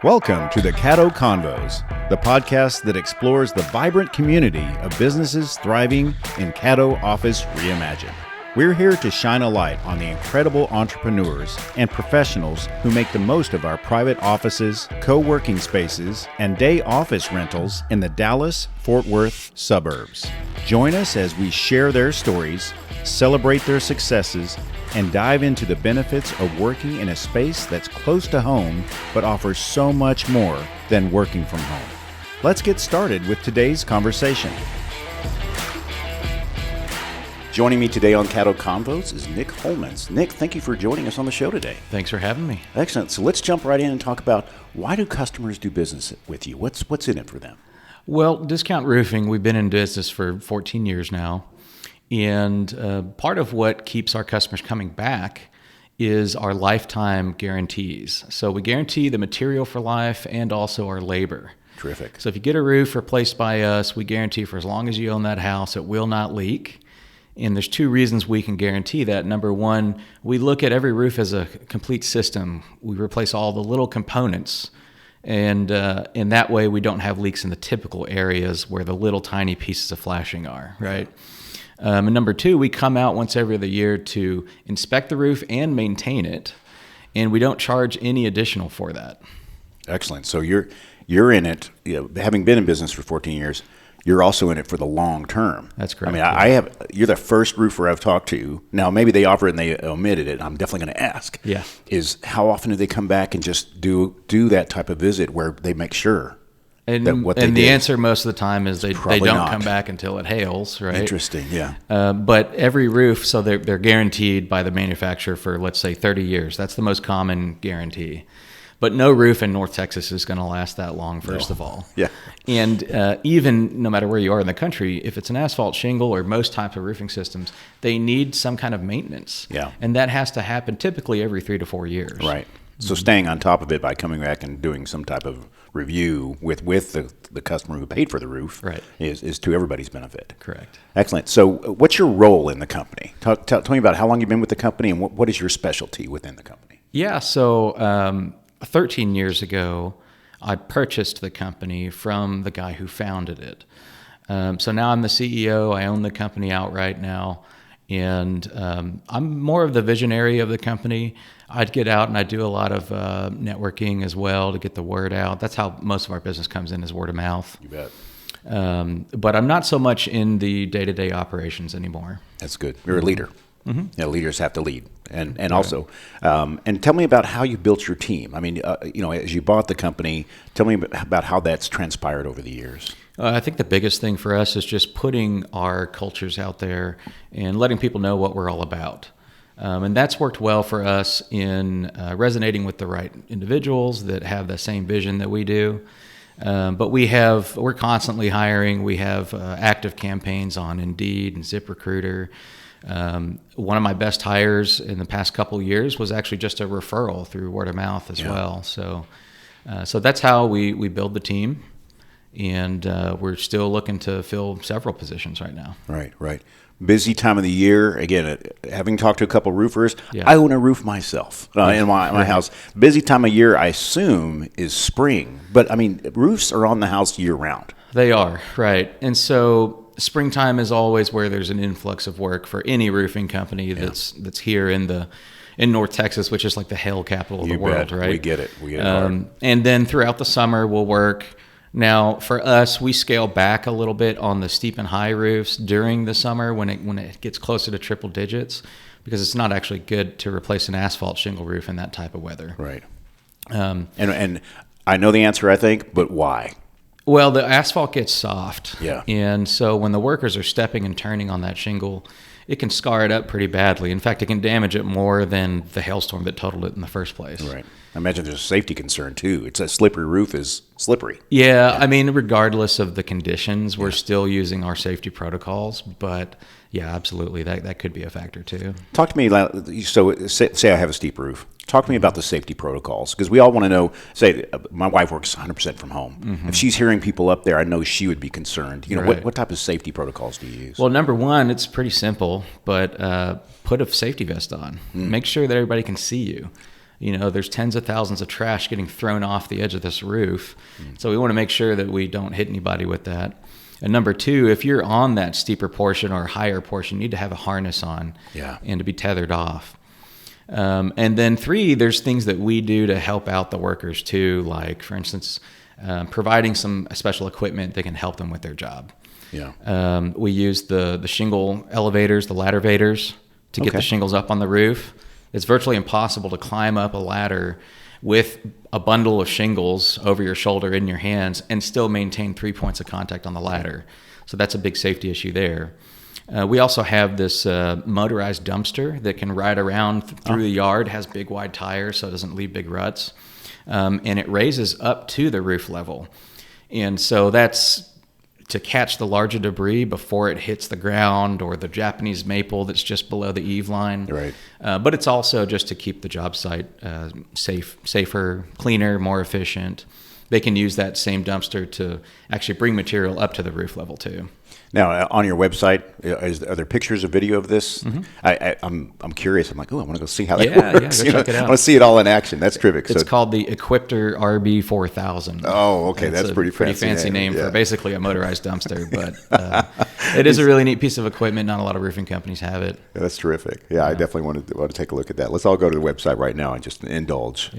Welcome to the Caddo Convos, the podcast that explores the vibrant community of businesses thriving in Caddo Office Reimagined. We're here to shine a light on the incredible entrepreneurs and professionals who make the most of our private offices, co-working spaces, and day office rentals in the Dallas-Fort Worth suburbs. Join us as we share their stories, celebrate their successes, and dive into the benefits of working in a space that's close to home but offers so much more than working from home. Let's get started with today's conversation. Joining me today on Caddo Convos is Nick Holmans. Nick, thank you for joining us on the show today. Thanks for having me. Excellent. So let's jump right in and talk about, why do customers do business with you? What's in it for them? Well, Discount Roofing, we've been in business for 14 years now. And part of what keeps our customers coming back is our lifetime guarantees. So we guarantee the material for life and also our labor. Terrific. So if you get a roof replaced by us, we guarantee for as long as you own that house, it will not leak. And there's two reasons we can guarantee that. Number one, we look at every roof as a complete system. We replace all the little components. And in that way, we don't have leaks in the typical areas where the little tiny pieces of flashing are, right? And number two, we come out once every other year to inspect the roof and maintain it, and we don't charge any additional for that. Excellent. So you're in it, having been in business for 14 years, you're also in it for the long term. That's correct. I mean, you're the first roofer I've talked to. Now, maybe they offer it and they omitted it. I'm definitely going to ask. Yeah. Is how often do they come back and just do that type of visit where they make sure? And the answer most of the time is they don't come back until it hails, right? Interesting, yeah. But every roof, so they're guaranteed by the manufacturer for, let's say, 30 years. That's the most common guarantee. But no roof in North Texas is going to last that long, first of all. Yeah. And even no matter where you are in the country, if it's an asphalt shingle or most types of roofing systems, they need some kind of maintenance. Yeah. And that has to happen typically every 3 to 4 years. Right. So staying on top of it by coming back and doing some type of review with the customer who paid for the roof, right, is to everybody's benefit. Correct. Excellent. So what's your role in the company? Tell me about how long you've been with the company and what is your specialty within the company? Yeah, so 13 years ago, I purchased the company from the guy who founded it. So now I'm the CEO. I own the company outright now. And I'm more of the visionary of the company. I'd get out and I do a lot of networking as well to get the word out. That's how most of our business comes in, is word of mouth. You bet. But I'm not so much in the day-to-day operations anymore. That's good. You're a leader. Mm-hmm. Yeah, leaders have to lead. And right. Also, and tell me about how you built your team. I mean, as you bought the company, tell me about how that's transpired over the years. I think the biggest thing for us is just putting our cultures out there and letting people know what we're all about. And that's worked well for us in resonating with the right individuals that have the same vision that we do. But we're constantly hiring. We have active campaigns on Indeed and ZipRecruiter. One of my best hires in the past couple of years was actually just a referral through word of mouth as well. So that's how we build the team. And we're still looking to fill several positions right now. Right. Busy time of the year. Again, having talked to a couple roofers, yeah. I own a roof myself in my house. Busy time of year, I assume, is spring. But, I mean, roofs are on the house year-round. They are, right. And so springtime is always where there's an influx of work for any roofing company that's here in North Texas, which is like the hail capital of the world, right? We get it. Hard. And then throughout the summer, we'll work. Now, for us, we scale back a little bit on the steep and high roofs during the summer when it gets closer to triple digits, because it's not actually good to replace an asphalt shingle roof in that type of weather. Right. And I know the answer, I think, but why? Well, the asphalt gets soft. Yeah. And so when the workers are stepping and turning on that shingle, it can scar it up pretty badly. In fact, it can damage it more than the hailstorm that totaled it in the first place. Right. I imagine there's a safety concern, too. It's a slippery roof is slippery. Yeah. I mean, regardless of the conditions, we're still using our safety protocols. But, yeah, absolutely, that could be a factor, too. Talk to me, so say I have a steep roof. Talk to me about the safety protocols, because we all want to know, say, my wife works 100% from home. Mm-hmm. If she's hearing people up there, I know she would be concerned. Right. What type of safety protocols do you use? Well, number one, it's pretty simple, but put a safety vest on. Make sure that everybody can see you. there's tens of thousands of trash getting thrown off the edge of this roof. So we want to make sure that we don't hit anybody with that. And number two, if you're on that steeper portion or higher portion, you need to have a harness on and to be tethered off. And then three, there's things that we do to help out the workers too, like, for instance, providing some special equipment that can help them with their job. We use the shingle elevators, the laddervators, to get the shingles up on the roof. It's virtually impossible to climb up a ladder with a bundle of shingles over your shoulder in your hands and still maintain 3 points of contact on the ladder. So that's a big safety issue there. We also have this motorized dumpster that can ride around through the yard, has big wide tires so it doesn't leave big ruts, and it raises up to the roof level. And so that's to catch the larger debris before it hits the ground or the Japanese maple that's just below the eave line. Right. But it's also just to keep the job site safer, cleaner, more efficient. They can use that same dumpster to actually bring material up to the roof level too. Now, on your website, are there pictures or video of this? I'm curious. I'm like, I want to go see how that works. Go check it out. I want to see it all in action. That's terrific. It's called the Equipter RB4000. Oh, okay. That's pretty fancy name for basically a motorized dumpster, but it is a really neat piece of equipment. Not a lot of roofing companies have it. Yeah, that's terrific. Yeah, I definitely want to take a look at that. Let's all go to the website right now and just indulge.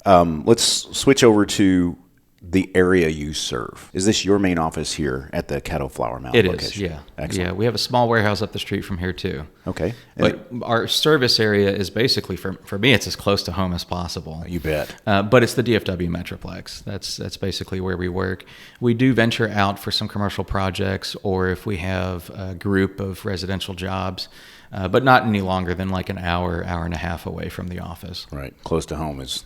Let's switch over to the area you serve. Is this your main office here at the Caddo Flower Mound location? It is, yeah. Excellent. Yeah, we have a small warehouse up the street from here too. Okay. But our service area is basically, for me, it's as close to home as possible. You bet. But it's the DFW Metroplex. That's basically where we work. We do venture out for some commercial projects or if we have a group of residential jobs, but not any longer than like an hour and a half away from the office. Right. Close to home is,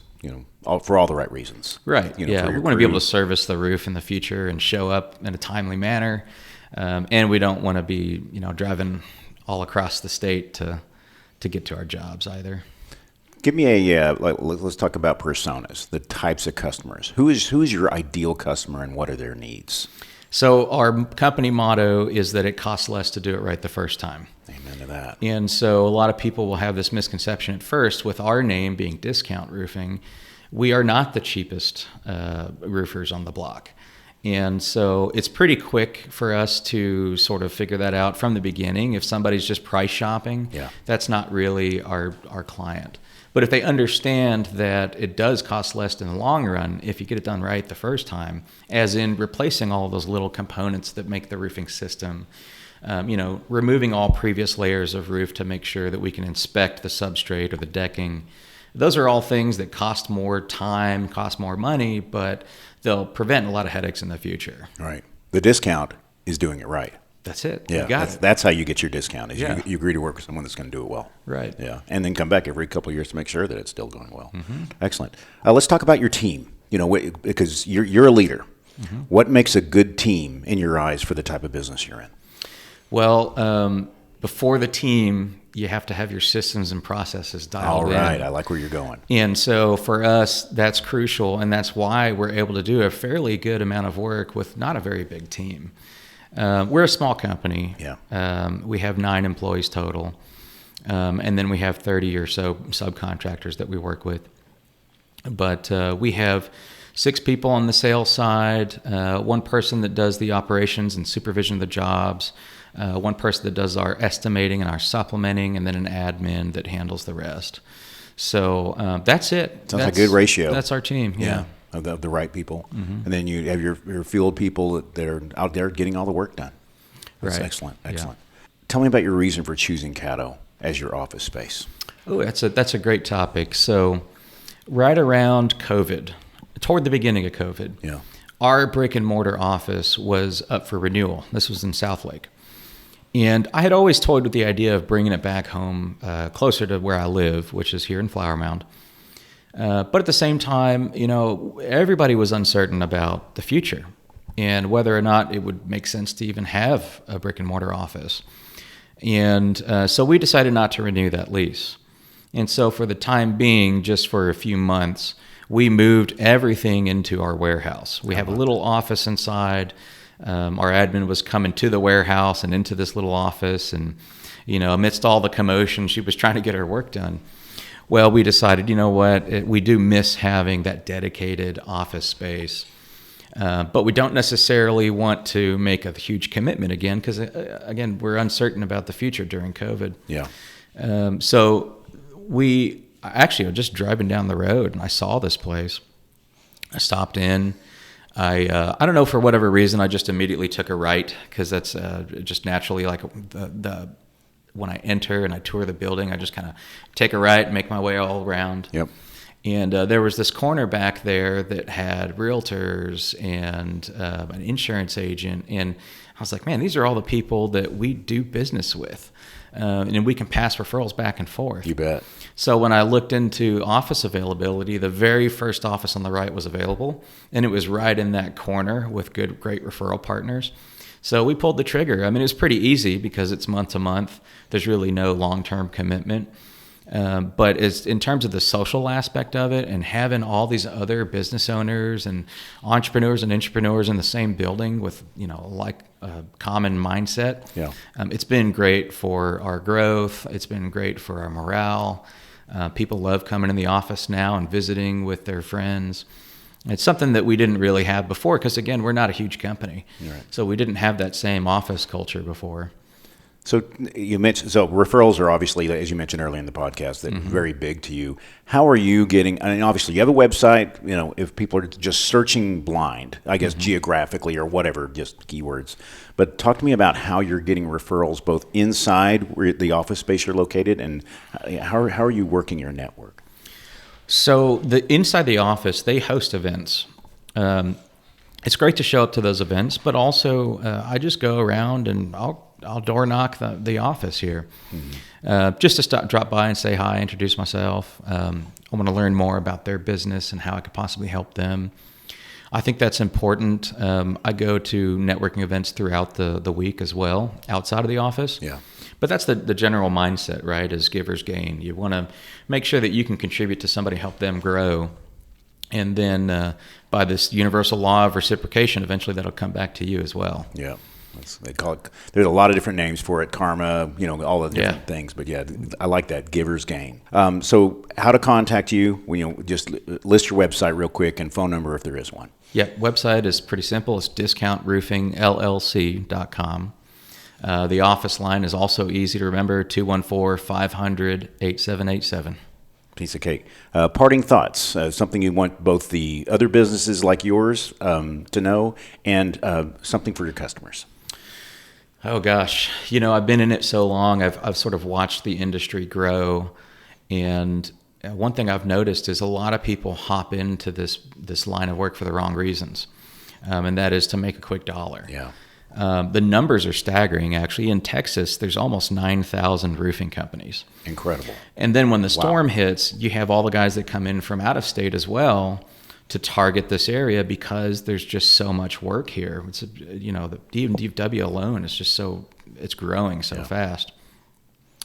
for all the right reasons. Right. We want to be able to service the roof in the future and show up in a timely manner. And we don't want to be, driving all across the state to get to our jobs either. Give me let's talk about personas, the types of customers. Who is your ideal customer and what are their needs? So our company motto is that it costs less to do it right the first time. Amen to that. And so a lot of people will have this misconception at first with our name being Discount Roofing. We are not the cheapest roofers on the block. And so it's pretty quick for us to sort of figure that out from the beginning. If somebody's just price shopping, that's not really our client. But if they understand that it does cost less in the long run if you get it done right the first time, as in replacing all those little components that make the roofing system, removing all previous layers of roof to make sure that we can inspect the substrate or the decking. Those are all things that cost more time, cost more money, but they'll prevent a lot of headaches in the future. Right. The discount is doing it right. That's it. Yeah, that's how you get your discount. Is you agree to work with someone that's going to do it well. Right. Yeah, and then come back every couple of years to make sure that it's still going well. Mm-hmm. Excellent. Let's talk about your team. Because you're a leader. Mm-hmm. What makes a good team in your eyes for the type of business you're in? Well, before the team, you have to have your systems and processes dialed in. All right, I like where you're going. And so for us, that's crucial, and that's why we're able to do a fairly good amount of work with not a very big team. We're a small company. Yeah. We have 9 employees total, and then we have 30 or so subcontractors that we work with. But we have 6 people on the sales side, 1 person that does the operations and supervision of the jobs, 1 person that does our estimating and our supplementing, and then an admin that handles the rest. So that's it. Sounds like a good ratio. That's our team. Yeah. Of the right people. Mm-hmm. And then you have your field people that are out there getting all the work done. That's right. Excellent. Yeah. Tell me about your reason for choosing Caddo as your office space. Oh, that's a great topic. So right around COVID, toward the beginning of COVID, our brick and mortar office was up for renewal. This was in Southlake. And I had always toyed with the idea of bringing it back home closer to where I live, which is here in Flower Mound. But at the same time, everybody was uncertain about the future and whether or not it would make sense to even have a brick and mortar office. And so we decided not to renew that lease. And so for the time being, just for a few months, we moved everything into our warehouse. We have a little office inside. Our admin was coming to the warehouse and into this little office. And, amidst all the commotion, she was trying to get her work done. well, we decided, you know what, we do miss having that dedicated office space. But we don't necessarily want to make a huge commitment again because, again, we're uncertain about the future during COVID. Yeah. So we actually were just driving down the road and I saw this place. I stopped in. I don't know, for whatever reason, I just immediately took a right because that's just naturally like the when I enter and I tour the building, I just kind of take a right and make my way all around. Yep. And there was this corner back there that had realtors and an insurance agent. And I was like, man, these are all the people that we do business with. And we can pass referrals back and forth. You bet. So when I looked into office availability, the very first office on the right was available. And it was right in that corner with great referral partners. So we pulled the trigger. I mean, it was pretty easy because it's month to month. There's really no long-term commitment. But in terms of the social aspect of it and having all these other business owners and entrepreneurs and intrapreneurs in the same building with, like a common mindset, it's been great for our growth. It's been great for our morale. People love coming in the office now and visiting with their friends. It's something that we didn't really have before because, again, we're not a huge company. Right. So we didn't have that same office culture before. So you mentioned, referrals are obviously, as you mentioned earlier in the podcast, that very big to you. How are you getting, I mean, obviously you have a website, if people are just searching blind, I guess geographically or whatever, just keywords. But talk to me about how you're getting referrals both inside where the office space you're located and how are you working your network? So inside the office, they host events. It's great to show up to those events, but also I just go around and I'll door knock the office here, just to drop by and say hi, introduce myself. I want to learn more about their business and how I could possibly help them. I think that's important. I go to networking events throughout the week as well, outside of the office. Yeah. But that's the general mindset, right, is givers gain. You want to make sure that you can contribute to somebody, help them grow. And then by this universal law of reciprocation, eventually that'll come back to you as well. Yeah. They call it, there's a lot of different names for it, karma, all the different things. But yeah, I like that, giver's gain. So how to contact you, just list your website real quick and phone number if there is one. Yeah, website is pretty simple. It's discountroofingllc.com. The office line is also easy to remember, 214-500-8787. Piece of cake. Parting thoughts, something you want both the other businesses like yours to know and something for your customers. Oh gosh, I've been in it so long. I've sort of watched the industry grow, and one thing I've noticed is a lot of people hop into this line of work for the wrong reasons, and that is to make a quick dollar. Yeah. The numbers are staggering, actually. In Texas, there's almost 9,000 roofing companies. Incredible. And then when the storm hits, you have all the guys that come in from out of state as well to target this area because there's just so much work here. It's, the DFW alone is just it's growing so fast.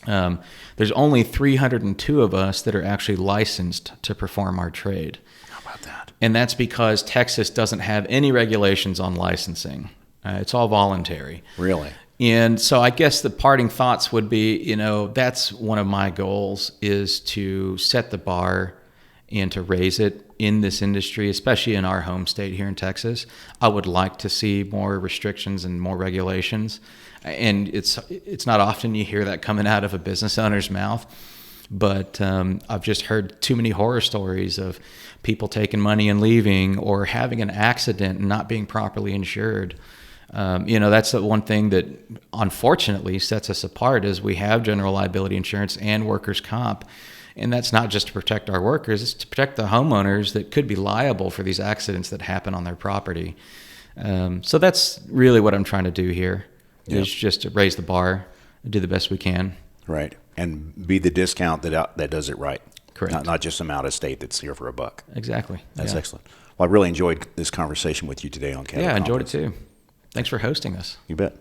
There's only 302 of us that are actually licensed to perform our trade. How about that? And that's because Texas doesn't have any regulations on licensing. It's all voluntary. Really? And so I guess the parting thoughts would be, that's one of my goals is to set the bar and to raise it in this industry, especially in our home state here in Texas. I would like to see more restrictions and more regulations. And it's not often you hear that coming out of a business owner's mouth. But I've just heard too many horror stories of people taking money and leaving or having an accident and not being properly insured. That's the one thing that unfortunately sets us apart is we have general liability insurance and workers' comp. And that's not just to protect our workers, it's to protect the homeowners that could be liable for these accidents that happen on their property. So that's really what I'm trying to do here is just to raise the bar and do the best we can. Right. And be the discount that does it right. Correct. Not just some out of state that's here for a buck. Exactly. That's excellent. Well, I really enjoyed this conversation with you today on Caddo. Yeah, I enjoyed it too. Thanks for hosting us. You bet.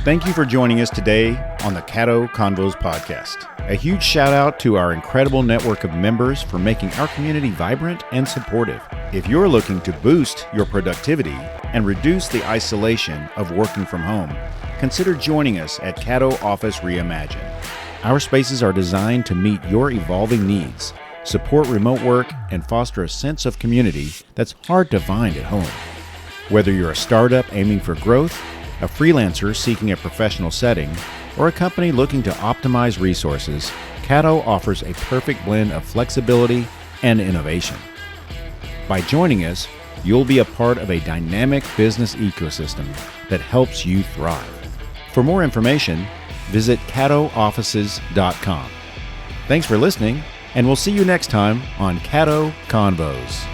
Thank you for joining us today on the Caddo Convos podcast. A huge shout out to our incredible network of members for making our community vibrant and supportive. If you're looking to boost your productivity and reduce the isolation of working from home, consider joining us at Caddo Office Reimagined. Our spaces are designed to meet your evolving needs, support remote work, and foster a sense of community that's hard to find at home. Whether you're a startup aiming for growth, a freelancer seeking a professional setting, or a company looking to optimize resources, Caddo offers a perfect blend of flexibility and innovation. By joining us, you'll be a part of a dynamic business ecosystem that helps you thrive. For more information, visit caddooffices.com. Thanks for listening, and we'll see you next time on Caddo Convos.